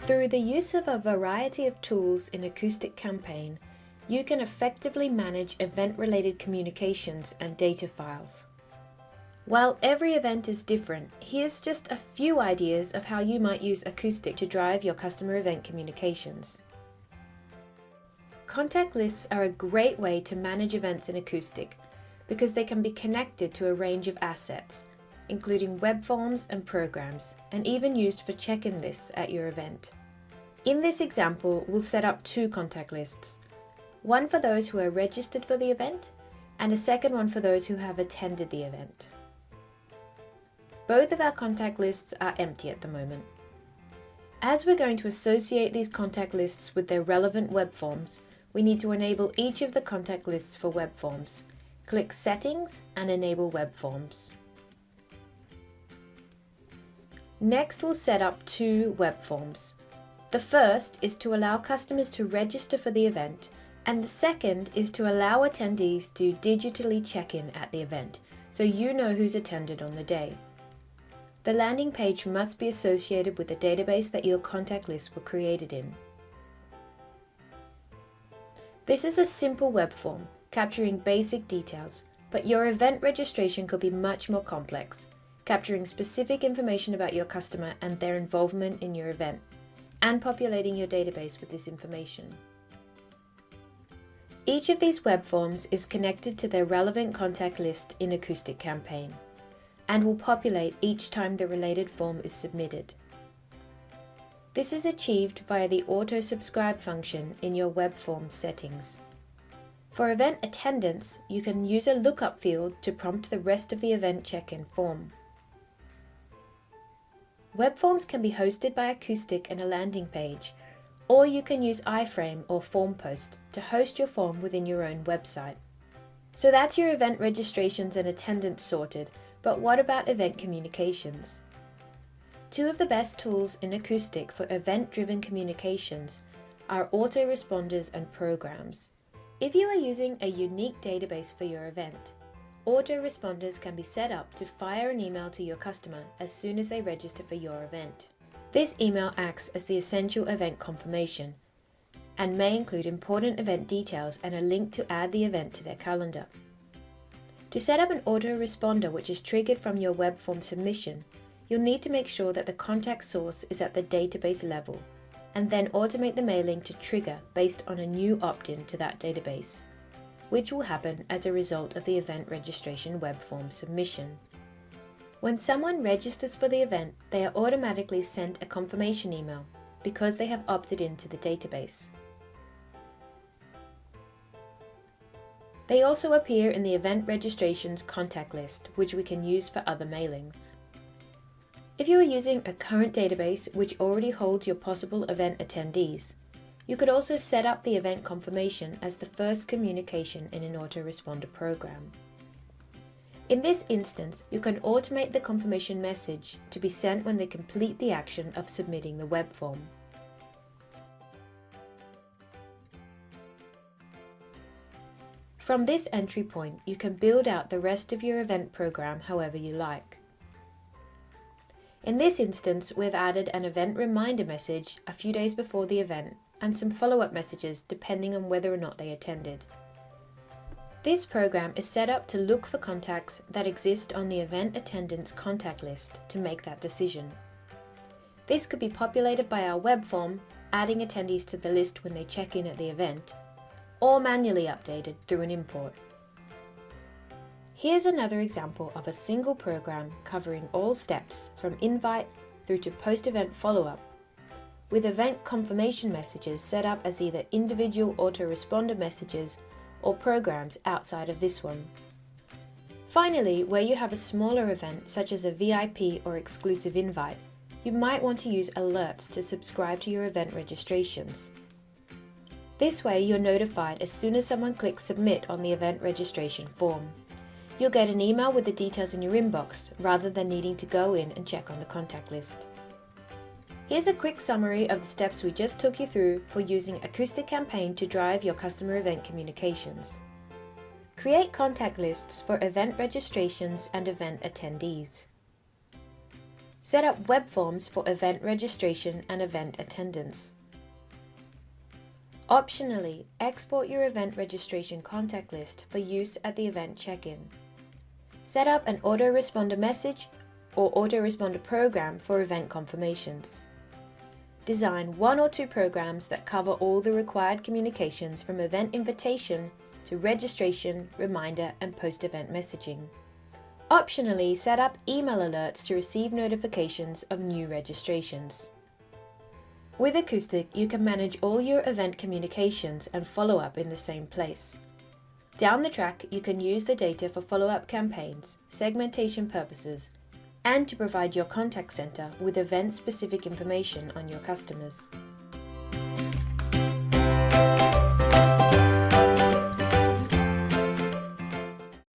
Through the use of a variety of tools in Acoustic Campaign, you can effectively manage event-related communications and data files. While every event is different, here's just a few ideas of how you might use Acoustic to drive your customer event communications. Contact lists are a great way to manage events in Acoustic because they can be connected to a range of assets, including web forms and programs, and even used for check-in lists at your event. In this example, we'll set up two contact lists, one for those who are registered for the event, and a second one for those who have attended the event. Both of our contact lists are empty at the moment. As we're going to associate these contact lists with their relevant web forms, we need to enable each of the contact lists for web forms. Click Settings and Enable Web Forms. Next, we'll set up two web forms. The first is to allow customers to register for the event, and the second is to allow attendees to digitally check in at the event, so you know who's attended on the day. The landing page must be associated with the database that your contact lists were created in. This is a simple web form, capturing basic details, but your event registration could be much more complex, capturing specific information about your customer and their involvement in your event, and populating your database with this information. Each of these web forms is connected to their relevant contact list in Acoustic Campaign, and will populate each time the related form is submitted. This is achieved via the auto-subscribe function in your web form settings. For event attendance, you can use a lookup field to prompt the rest of the event check-in form. Web forms can be hosted by Acoustic and a landing page, or you can use iframe or FormPost to host your form within your own website. So that's your event registrations and attendance sorted, but what about event communications? Two of the best tools in Acoustic for event-driven communications are Autoresponders and programs. If you are using a unique database for your event, Autoresponders can be set up to fire an email to your customer as soon as they register for your event. This email acts as the essential event confirmation and may include important event details and a link to add the event to their calendar. To set up an autoresponder which is triggered from your web form submission, you'll need to make sure that the contact source is at the database level, and then automate the mailing to trigger based on a new opt-in to that database, which will happen as a result of the event registration web form submission. When someone registers for the event, they are automatically sent a confirmation email because they have opted into the database. They also appear in the event registrations contact list, which we can use for other mailings. If you are using a current database which already holds your possible event attendees, you could also set up the event confirmation as the first communication in an autoresponder program. In this instance, you can automate the confirmation message to be sent when they complete the action of submitting the web form. From this entry point, you can build out the rest of your event program however you like. In this instance, we've added an event reminder message a few days before the event and some follow-up messages depending on whether or not they attended. This program is set up to look for contacts that exist on the event attendance contact list to make that decision. This could be populated by our web form, adding attendees to the list when they check in at the event, or manually updated through an import. Here's another example of a single program covering all steps from invite through to post-event follow-up, with event confirmation messages set up as either individual autoresponder messages or programs outside of this one. Finally, where you have a smaller event such as a VIP or exclusive invite, you might want to use alerts to subscribe to your event registrations. This way you're notified as soon as someone clicks submit on the event registration form. You'll get an email with the details in your inbox rather than needing to go in and check on the contact list. Here's a quick summary of the steps we just took you through for using Acoustic Campaign to drive your customer event communications. Create contact lists for event registrations and event attendees. Set up web forms for event registration and event attendance. Optionally, export your event registration contact list for use at the event check-in. Set up an autoresponder message or autoresponder program for event confirmations. Design 1 or 2 programs that cover all the required communications from event invitation to registration, reminder, and post-event messaging. Optionally, set up email alerts to receive notifications of new registrations. With Acoustic, you can manage all your event communications and follow-up in the same place. Down the track, you can use the data for follow-up campaigns, segmentation purposes, and to provide your contact center with event-specific information on your customers.